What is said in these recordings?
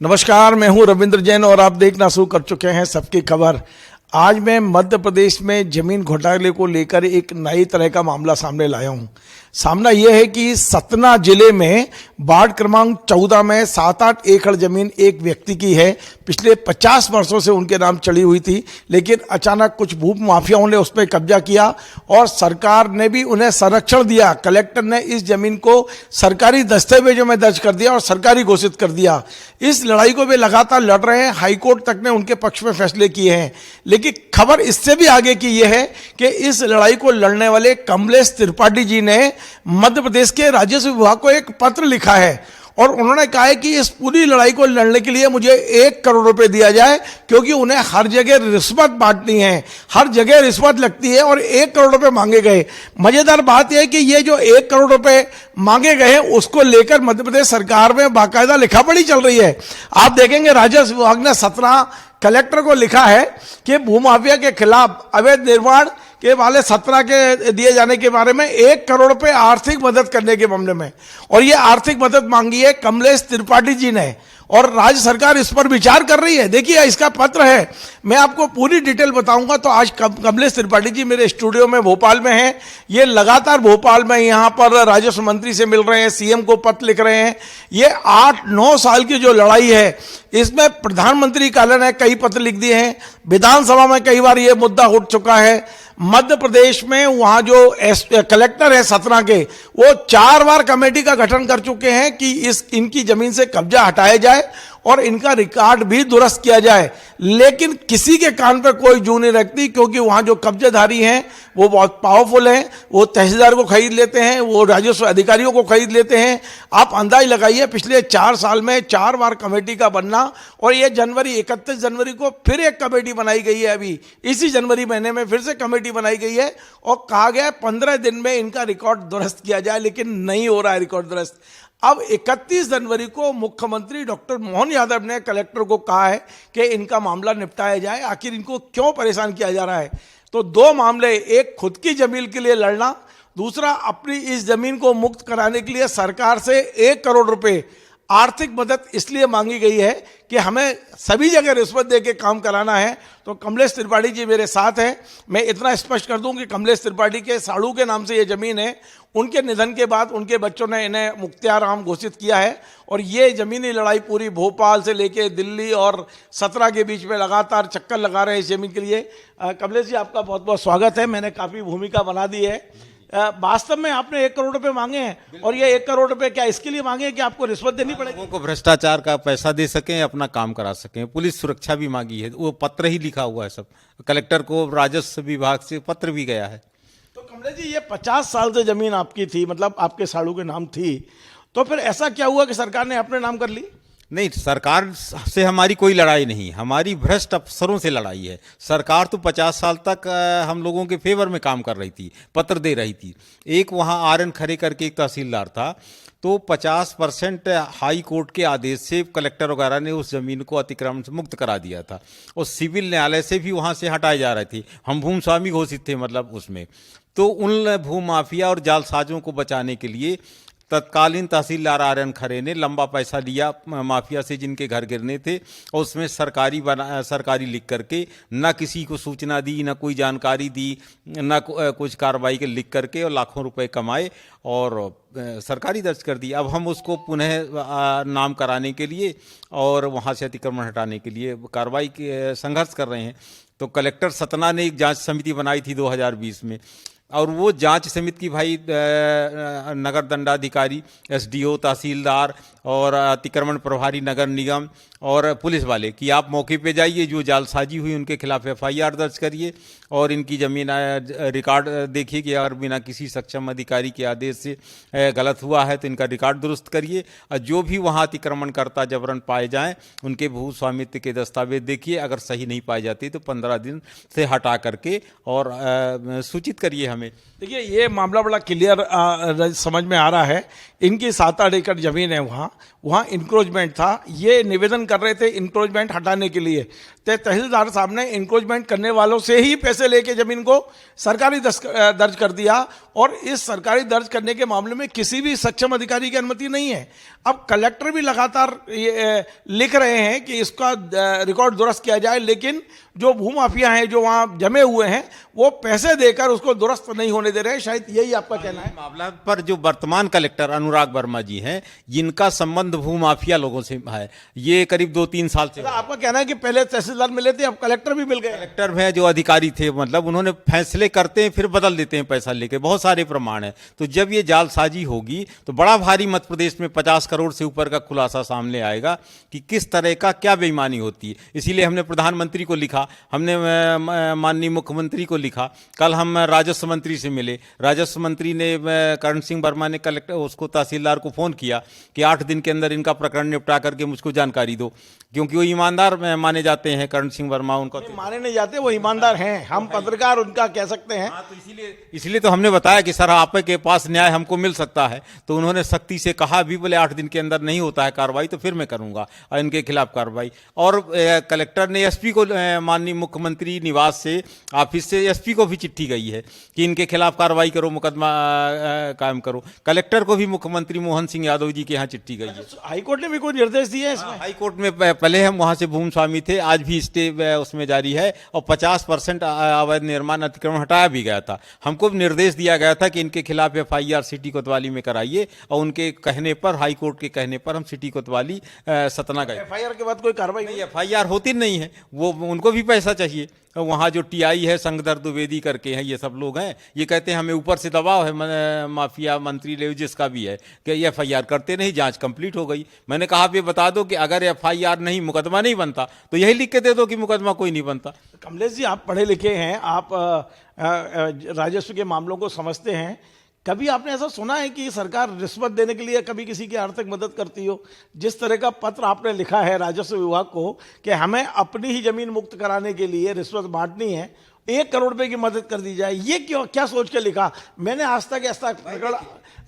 नमस्कार, मैं हूं रविंद्र जैन और आप देखना शुरू कर चुके हैं सबकी खबर। आज मैं मध्य प्रदेश में जमीन घोटाले को लेकर एक नई तरह का मामला सामने लाया हूं। सामना यह है कि सतना जिले में वार्ड क्रमांक 14 में 7-8 एकड़ जमीन एक व्यक्ति की है। पिछले 50 वर्षों से उनके नाम चढ़ी हुई थी, लेकिन अचानक कुछ भू माफियाओं ने उस पर कब्जा किया और सरकार ने भी उन्हें संरक्षण दिया। कलेक्टर ने इस जमीन को सरकारी दस्तावेजों में दर्ज कर दिया और सरकारी घोषित कर दिया। इस लड़ाई को वे लगातार लड़ रहे हैं। हाईकोर्ट तक ने उनके पक्ष में फैसले किए हैं, लेकिन खबर इससे भी आगे की यह है कि इस लड़ाई को लड़ने वाले कमलेश त्रिपाठी जी ने मध्य प्रदेश के राजस्व विभाग को एक पत्र लिखा है और उन्होंने कहा है कि इस पूरी लड़ाई को लड़ने के लिए मुझे 1 करोड़ रुपए दिया जाए, क्योंकि उन्हें हर जगह रिश्वत बांटनी है, हर जगह रिश्वत लगती है और 1 करोड़ रुपए मांगे गए। मजेदार बात यह है कि ये जो 1 करोड़ रुपए मांगे गए हैं उसको लेकर मध्य प्रदेश सरकार में बाकायदा लिखापढ़ी चल रही है। आप देखेंगे राजस्व विभाग ने 17 कलेक्टर को लिखा है कि भूमाफिया के खिलाफ अवैध निर्माण के वाले 17 के दिए जाने के बारे में 1 करोड़ रुपए आर्थिक मदद करने के मामले में, और ये आर्थिक मदद मांगी है कमलेश त्रिपाठी जी ने और राज्य सरकार इस पर विचार कर रही है। देखिए, इसका पत्र है, मैं आपको पूरी डिटेल बताऊंगा। तो आज कमलेश त्रिपाठी जी मेरे स्टूडियो में भोपाल में हैं। ये लगातार भोपाल में यहाँ पर राजस्व मंत्री से मिल रहे हैं, सीएम को पत्र लिख रहे हैं। ये 8-9 साल की जो लड़ाई है, इसमें प्रधानमंत्री कार्यालय ने कई पत्र लिख दिए हैं, विधानसभा में कई बार ये मुद्दा उठ चुका है। मध्य प्रदेश में वहां जो कलेक्टर है सतना के, वो 4 बार कमेटी का गठन कर चुके हैं कि इनकी जमीन से कब्जा हटाया जाए और इनका रिकॉर्ड भी दुरुस्त किया जाए, लेकिन किसी के कान पर कोई जू नहीं रखती, क्योंकि वहां जो कब्जेदारी हैं वो बहुत पावरफुल हैं। वो तहसीलदार को खरीद लेते हैं, वो राजस्व अधिकारियों को खरीद लेते हैं। आप अंदाज लगाइए, पिछले 4 साल में 4 बार कमेटी का बनना, और ये 31 जनवरी को फिर एक कमेटी बनाई गई है। अभी इसी जनवरी महीने में फिर से कमेटी बनाई गई है और कहा गया है 15 दिन में इनका रिकॉर्ड दुरुस्त किया जाए, लेकिन नहीं हो रहा है रिकॉर्ड दुरुस्त। अब 31 जनवरी को मुख्यमंत्री डॉक्टर मोहन यादव ने कलेक्टर को कहा है कि इनका मामला निपटाया जाए। आखिर इनको क्यों परेशान किया जा रहा है? तो 2 मामले, एक खुद की जमीन के लिए लड़ना, दूसरा अपनी इस जमीन को मुक्त कराने के लिए सरकार से 1 करोड़ रुपए आर्थिक मदद इसलिए मांगी गई है कि हमें सभी जगह रिश्वत दे के काम कराना है। तो कमलेश त्रिपाठी जी मेरे साथ हैं। मैं इतना स्पष्ट कर दूं कि कमलेश त्रिपाठी के साड़ू के नाम से ये जमीन है। उनके निधन के बाद उनके बच्चों ने इन्हें मुख्तियार घोषित किया है और ये जमीनी लड़ाई पूरी भोपाल से लेके दिल्ली और सतना के बीच में लगातार चक्कर लगा रहे हैं इस जमीन के लिए। कमलेश जी, आपका बहुत बहुत स्वागत है। मैंने काफ़ी भूमिका बना दी है। वास्तव में आपने 1 करोड़ रुपए मांगे हैं, और ये 1 करोड़ रुपए क्या इसके लिए मांगे हैं कि आपको रिश्वत देनी पड़ेगी? लोगों को भ्रष्टाचार का पैसा दे सकें, अपना काम करा सकें। पुलिस सुरक्षा भी मांगी है, वो पत्र ही लिखा हुआ है सब। कलेक्टर को राजस्व विभाग से पत्र भी गया है। तो कमलेश जी, ये 50 साल से जमीन आपकी थी, मतलब आपके साड़ू के नाम थी, तो फिर ऐसा क्या हुआ कि सरकार ने अपने नाम कर ली? नहीं, सरकार से हमारी कोई लड़ाई नहीं, हमारी भ्रष्ट अफसरों से लड़ाई है। सरकार तो 50 साल तक हम लोगों के फेवर में काम कर रही थी, पत्र दे रही थी। एक वहाँ RN खरे करके एक तहसीलदार था, तो 50% हाई कोर्ट के आदेश से कलेक्टर वगैरह ने उस जमीन को अतिक्रमण से मुक्त करा दिया था और सिविल न्यायालय से भी वहाँ से हटाए जा रहे थे। हम भूमि स्वामी घोषित थे, मतलब उसमें तो उन भूमाफिया और जालसाजों को बचाने के लिए तत्कालीन तहसीलदार RN खरे ने लंबा पैसा लिया माफिया से जिनके घर गिरने थे, और उसमें सरकारी लिख करके न किसी को सूचना दी, न कोई जानकारी दी, न कुछ कार्रवाई के लिख करके, और लाखों रुपए कमाए और सरकारी दर्ज कर दी। अब हम उसको पुनः नाम कराने के लिए और वहाँ से अतिक्रमण हटाने के लिए कार्रवाई संघर्ष कर रहे हैं। तो कलेक्टर सतना ने एक जांच समिति बनाई थी 2020 में, और वो जांच समिति की भाई नगर दंडाधिकारी, SDO, तहसीलदार और अतिक्रमण प्रभारी नगर निगम और पुलिस वाले कि आप मौके पे जाइए, जो जालसाजी हुई उनके खिलाफ FIR दर्ज करिए और इनकी जमीन रिकॉर्ड देखिए कि अगर बिना किसी सक्षम अधिकारी के आदेश से गलत हुआ है तो इनका रिकॉर्ड दुरुस्त करिए, और जो भी वहाँ अतिक्रमणकर्ता जबरन पाए जाएं उनके भू स्वामित्व के दस्तावेज देखिए, अगर सही नहीं पाए जाते तो 15 दिन से हटा करके और सूचित करिए हमें। में। देखिए ये मामला बड़ा क्लियर समझ में आ रहा है। इनकी 7-8 एकड़ जमीन है, वहाँ इंक्रोचमेंट था। ये निवेदन कर रहे थे इंक्रोचमेंट हटाने के लिए, तो तहसीलदार साहब ने इंक्रोचमेंट करने वालों से ही पैसे लेके जमीन को सरकारी दर्ज कर दिया, और इस सरकारी दर्ज करने के मामले में किसी भी सक्षम अधिकारी की अनुमति नहीं है। अब कलेक्टर भी लगातार ये लिख रहे हैं कि इसका रिकॉर्ड दुरुस्त किया जाए, लेकिन जो भूमाफिया हैं जो वहाँ जमे हुए हैं वो पैसे देकर उसको दुरुस्त नहीं होने दे रहे हैं। शायद यही आपका कहना है। मामला पर जो वर्तमान कलेक्टर अनुराग वर्मा जी हैं, जिनका संबंध भूमाफिया लोगों से है, ये करीब 2-3 साल से। आपका कहना है कि पहले तहसीलदार मिले थे, अब कलेक्टर भी मिल गए। कलेक्टर में जो अधिकारी थे, मतलब उन्होंने फैसले करते हैं फिर बदल देते हैं पैसा लेके, बहुत सारे प्रमाण है। तो जब ये जालसाजी होगी तो बड़ा भारी मध्य प्रदेश में 50 करोड़ से ऊपर का खुलासा सामने आएगा कि किस तरह का क्या बेईमानी होती है। इसीलिए हमने प्रधानमंत्री को लिखा, हमने माननीय मुख्यमंत्री को लिखा, कल हम राजस्व मंत्री से मिले, राजस्व मंत्री ने करण सिंह वर्मा ने कलेक्टर उसको तहसीलदार को फोन किया कि 8 दिन के अंदर इनका प्रकरण निपटा करके मुझको जानकारी दो, क्योंकि वो ईमानदार माने जाते हैं करण सिंह वर्मा। उनको माने नहीं जाते, वो ईमानदार हैं, हम पत्रकार उनका कह सकते हैं। तो इसलिए तो हमने बताया कि सर आपके पास न्याय हमको मिल सकता है। तो उन्होंने सख्ती से कहा भी, बोले 8 दिन के अंदर नहीं होता है कार्रवाई तो फिर मैं करूंगा और इनके खिलाफ कार्रवाई। और कलेक्टर ने एसपी को, माननीय मुख्यमंत्री निवास से, ऑफिस से एसपी को भी चिट्ठी गई है कि इनके खिलाफ कार्रवाई करो, मुकदमा कायम करो। कलेक्टर को भी मुख्यमंत्री मोहन सिंह यादव जी के यहाँ चिट्ठी गई है। हाईकोर्ट ने भी कोई निर्देश दिए इसमें? हाईकोर्ट में पहले हम वहां से भूमि स्वामी थे, आज भी स्टे उसमें जारी है, और 50% अवैध निर्माण अतिक्रमण हटाया भी गया था। हमको निर्देश दिया गया था कि इनके खिलाफ FIR सिटी कोतवाली में कराइए, और उनके कहने पर, हाईकोर्ट के कहने पर हम सिटी कोतवाली सतना गए। FIR के बाद कोई कार्रवाई नहीं, FIR होती नहीं है, वो उनको भी पैसा चाहिए। वहाँ जो TI है, संगदर द्विवेदी करके हैं, ये सब लोग हैं, ये कहते हैं हमें ऊपर से दबाव है, माफिया मंत्री ले जिसका भी है, कि FIR करते नहीं, जांच कंप्लीट हो गई। मैंने कहा आप ये बता दो कि अगर FIR नहीं, मुकदमा नहीं बनता, तो यही लिख के दे दो कि मुकदमा कोई नहीं बनता। कमलेश जी, आप पढ़े लिखे हैं, आप राजस्व के मामलों को समझते हैं। कभी आपने ऐसा सुना है कि सरकार रिश्वत देने के लिए कभी किसी की आर्थिक मदद करती हो? जिस तरह का पत्र आपने लिखा है राजस्व विभाग को कि हमें अपनी ही जमीन मुक्त कराने के लिए रिश्वत बांटनी है, 1 करोड़ रुपए की मदद कर दी जाए, ये क्यों, क्या सोच के लिखा? मैंने आज तक ऐसा प्रकरण,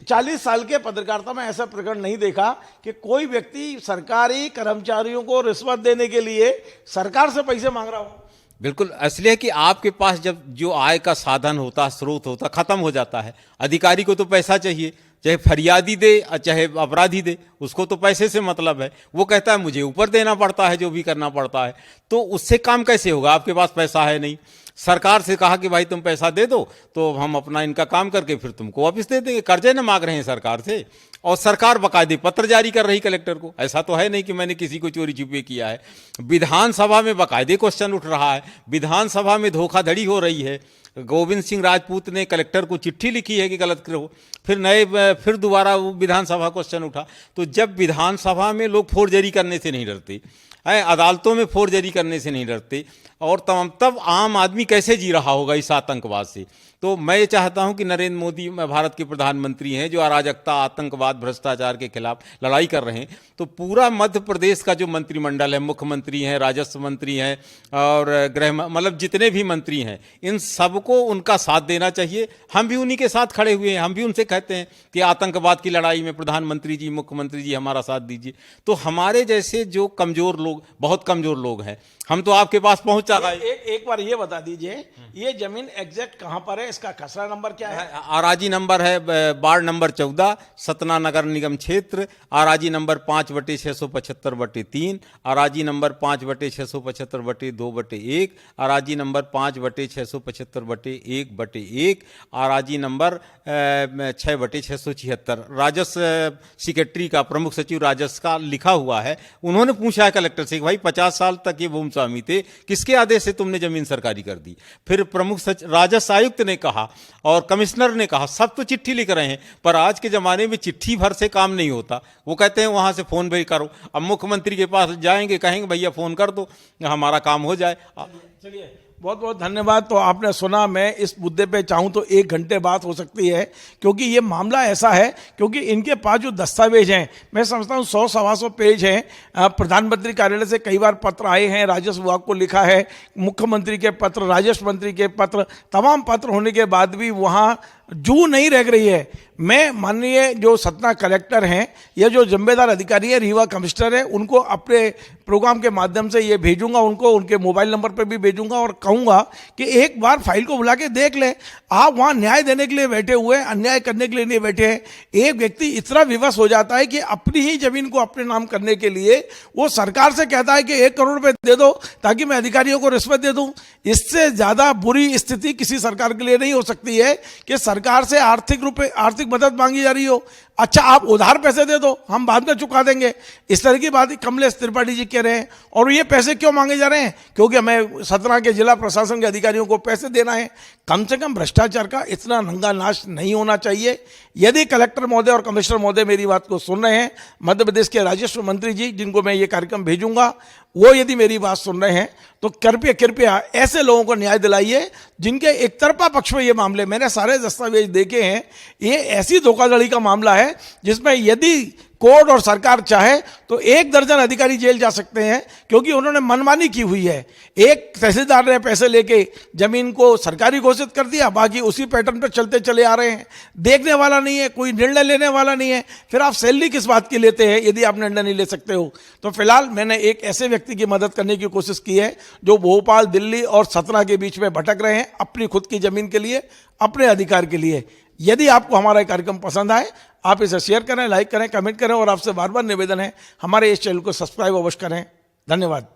40 साल के पत्रकारिता में ऐसा प्रकरण नहीं देखा कि कोई व्यक्ति सरकारी कर्मचारियों को रिश्वत देने के लिए सरकार से पैसे मांग रहा हो। बिल्कुल, इसलिए कि आपके पास जब जो आय का साधन होता, स्रोत होता, खत्म हो जाता है। अधिकारी को तो पैसा चाहिए, चाहे फरियादी दे चाहे अपराधी दे, उसको तो पैसे से मतलब है। वो कहता है मुझे ऊपर देना पड़ता है, जो भी करना पड़ता है, तो उससे काम कैसे होगा? आपके पास पैसा है नहीं। सरकार से कहा कि भाई तुम पैसा दे दो तो हम अपना इनका काम करके फिर तुमको वापस दे देंगे। कर्जे न मांग रहे हैं सरकार से, और सरकार बाकायदे पत्र जारी कर रही कलेक्टर को। ऐसा तो है नहीं कि मैंने किसी को चोरी छुपे किया है। विधानसभा में बाकायदे क्वेश्चन उठ रहा है, विधानसभा में धोखाधड़ी हो रही है। गोविंद सिंह राजपूत ने कलेक्टर को चिट्ठी लिखी है कि गलत करो, फिर दोबारा विधानसभा क्वेश्चन उठा। तो जब विधानसभा में लोग फोर्जरी करने से नहीं डरते, अदालतों में फोर्जरी करने से नहीं डरते, और तब आम आदमी कैसे जी रहा होगा इस आतंकवाद से? तो मैं ये चाहता हूं कि नरेंद्र मोदी भारत के प्रधानमंत्री हैं, जो अराजकता, आतंकवाद, भ्रष्टाचार के खिलाफ लड़ाई कर रहे हैं, तो पूरा मध्य प्रदेश का जो मंत्रिमंडल है, मुख्यमंत्री हैं, राजस्व मंत्री हैं और गृह, मतलब जितने भी मंत्री हैं, इन सबको उनका साथ देना चाहिए। हम भी उन्हीं के साथ खड़े हुए हैं। हम भी उनसे कहते हैं कि आतंकवाद की लड़ाई में प्रधानमंत्री जी, मुख्यमंत्री जी हमारा साथ दीजिए। तो हमारे जैसे जो कमजोर लोग, बहुत कमजोर लोग हैं, हम तो आपके पास पहुंचा गए। एक बार ये बता दीजिए, ये जमीन एग्जैक्ट कहां पर है, इसका खसरा नंबर क्या है? आराजी नंबर है वार्ड नंबर 14, सतना नगर निगम क्षेत्र, आराजी नंबर 5/675/3, आराजी नंबर 5/675/2/1, आराजी नंबर 5/675/1/1, आराजी नंबर 6/676। राजस्व सेक्रेटरी का, प्रमुख सचिव राजस्व का लिखा हुआ है। उन्होंने पूछा है कलेक्टर से कि भाई 50 साल तक ये भूमि स्वामी थे, किसके आदेश से तुमने जमीन सरकारी कर दी? फिर प्रमुख राजस्व आयुक्त ने कहा और कमिश्नर ने कहा, सब तो चिट्ठी लिख रहे हैं, पर आज के जमाने में चिट्ठी भर से काम नहीं होता। वो कहते हैं वहां से फोन भी करो। अब मुख्यमंत्री के पास जाएंगे, कहेंगे भैया फोन कर दो, हमारा काम हो जाए। चलिए, बहुत बहुत धन्यवाद। तो आपने सुना, मैं इस मुद्दे पे चाहूं तो 1 घंटे बात हो सकती है, क्योंकि ये मामला ऐसा है, क्योंकि इनके पास जो दस्तावेज हैं, मैं समझता हूं 100-125 पेज हैं। प्रधानमंत्री कार्यालय से कई बार पत्र आए हैं, राजस्व विभाग को लिखा है, मुख्यमंत्री के पत्र, राजस्व मंत्री के पत्र, तमाम पत्र होने के बाद भी वहां जू नहीं रह रही है। मैं माननीय जो सतना कलेक्टर हैं या जो जिम्मेदार अधिकारी है, रीवा कमिश्नर है, उनको अपने प्रोग्राम के माध्यम से ये भेजूंगा, उनको उनके मोबाइल नंबर पर भी भेजूंगा और कहूंगा कि एक बार फाइल को बुला के देख ले। आप वहां न्याय देने के लिए बैठे हुए, अन्याय करने के लिए नहीं बैठे हैं। एक व्यक्ति इतना विवश हो जाता है कि अपनी ही जमीन को अपने नाम करने के लिए वो सरकार से कहता है कि 1 करोड़ रुपए दे दो ताकि मैं अधिकारियों को रिश्वत दे दूं। इससे ज्यादा बुरी स्थिति किसी सरकार के लिए नहीं हो सकती है कि सरकार से आर्थिक मदद मांगी जा रही हो। अच्छा, आप उधार पैसे दे दो, हम बाद में चुका देंगे, इस तरह की बात कमलेश त्रिपाठी जी कह रहे हैं। और ये पैसे क्यों मांगे जा रहे हैं? क्योंकि हमें सतना के जिला प्रशासन के अधिकारियों को पैसे देना है। कम से कम भ्रष्टाचार का इतना नंगा नाश नहीं होना चाहिए। यदि कलेक्टर महोदय और कमिश्नर महोदय मेरी बात को सुन रहे हैं, मध्य प्रदेश के राजस्व मंत्री जी जिनको मैं ये कार्यक्रम भेजूंगा, वो यदि मेरी बात सुन रहे हैं तो कृपया ऐसे लोगों को न्याय दिलाइए जिनके एक तरफा पक्ष में ये मामले, मैंने सारे दस्तावेज देखे हैं, ये ऐसी धोखाधड़ी का मामला है जिसमें यदि कोर्ट और सरकार चाहे तो 1 दर्जन अधिकारी जेल जा सकते हैं, क्योंकि उन्होंने मनमानी की हुई है। एक तहसीलदार ने पैसे लेके जमीन को सरकारी घोषित कर दिया, बाकी उसी पैटर्न पर चलते चले आ रहे हैं। देखने वाला नहीं है, कोई निर्णय लेने वाला नहीं है। फिर आप सैलरी किस बात की लेते हैं यदि आप निर्णय नहीं ले सकते हो? तो फिलहाल मैंने एक ऐसे व्यक्ति की मदद करने की कोशिश की है जो भोपाल, दिल्ली और सतना के बीच में भटक रहे हैं अपनी खुद की जमीन के लिए, अपने अधिकार के लिए। यदि आपको हमारा कार्यक्रम पसंद आए, आप इसे शेयर करें, लाइक करें, कमेंट करें और आपसे बार बार निवेदन है हमारे इस चैनल को सब्सक्राइब अवश्य करें। धन्यवाद।